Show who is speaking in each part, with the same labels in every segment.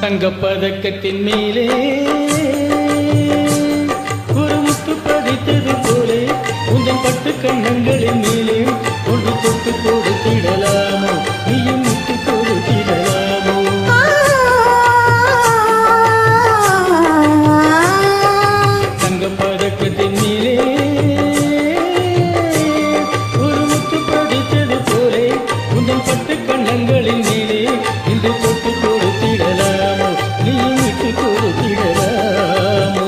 Speaker 1: தங்கப்பதக்கத்தின் மேலே ஒரு முத்து பதித்தது போலே உந்தன் பட்டு கண்ணங்களின் மேலே ஒன்று தொட்டு கொடுத்திடலாமோ நீயும் முத்து கொடுத்திடலாமோ தங்கப்பதக்கத்தின் மேலே ஒரு முத்து பதித்தது போலே உந்தன் பட்டு கண்ணங்களின் மேலே இன்று தொட்டு கொடுத்திடலாமோ நீயும் விட்டு கொடுத்திடலாமோ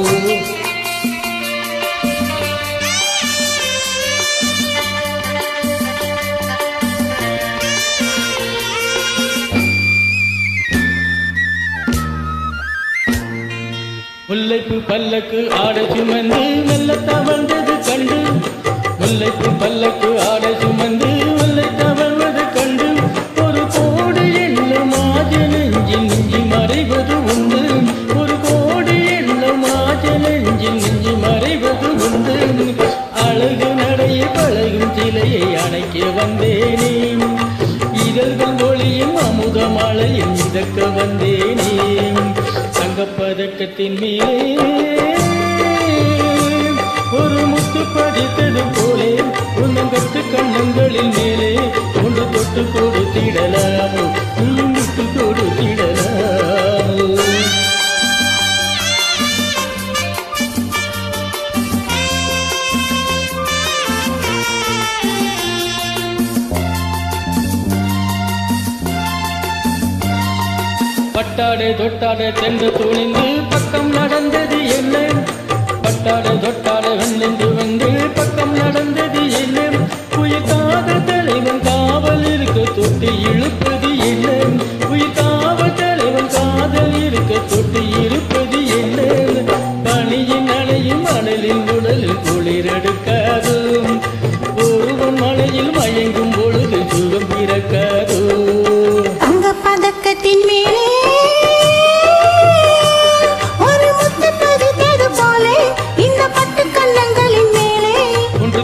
Speaker 1: முல்லைப்பு பல்லக்கு ஆட சுமந்து மெல்ல தவழ்ந்தது கண்டு முல்லைப்பு பல்லக்கு ஆட சுமந்து மெல்ல தவழ்வது கண்டு ஒரு கோடி எண்ணம் ஆஜ நெஞ்சில் நெஞ்சி மறைவது உண்டு ஒரு கோடி எண்ணம் ஆஜ நெஞ்சில் நெஞ்சி மறைவது உண்டு அழகு நடைய பழகும் சிலையை அணைக்க வந்தேனே இதழ்கள் ஒளியும் அமுத மழையும் மிதக்க வந்தேனே தங்கப்பதக்கத்தின் மேலே ஒரு முத்து பதித்தது போலே உன்னங்கட்டு கண்ணங்களின் மேலே ஒன்று தொட்டு கொடுத்திடலாமோ நீயும் விட்டு கொடுத்திடலாமோ பட்டாடை தொட்டாட சென்று துணிந்து பக்கம் நடந்தது என்ன பட்டாட தொட்டாட வெள்ளென்று வந்து பக்கம் நடந்தது என்ன உயிர்காத தலைவன் காவல் இருக்க தொட்டு இழுப்பது என்ன உயிர்காவல் தலைவன் காதல் இருக்க தொட்டு இருப்பது என்ன பனியின் அணையும் மணலின் உடலில் குளிரெடுக்காது ஒருவன் மலையில் மயங்கும் பொழுது சுகம் பிறக்காது
Speaker 2: தங்க பதக்கத்தின் மேலே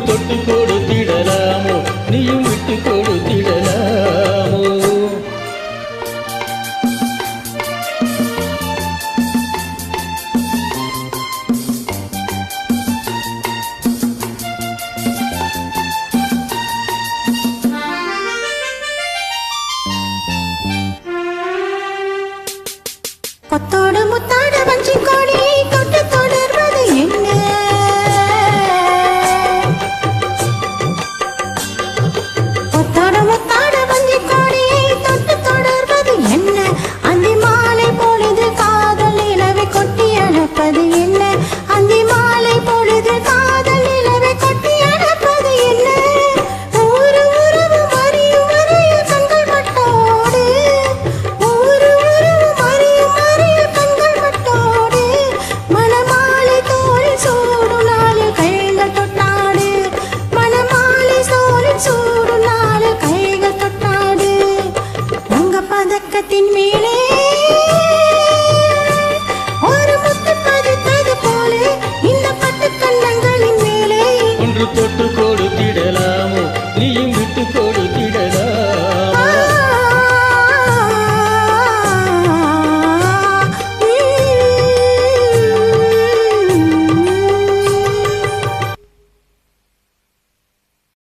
Speaker 1: தொட்டு கொடுத்திடலாமோ நீயும் விட்டு கொடுத்திடலாமோ
Speaker 2: கொத்தோடு முத்தா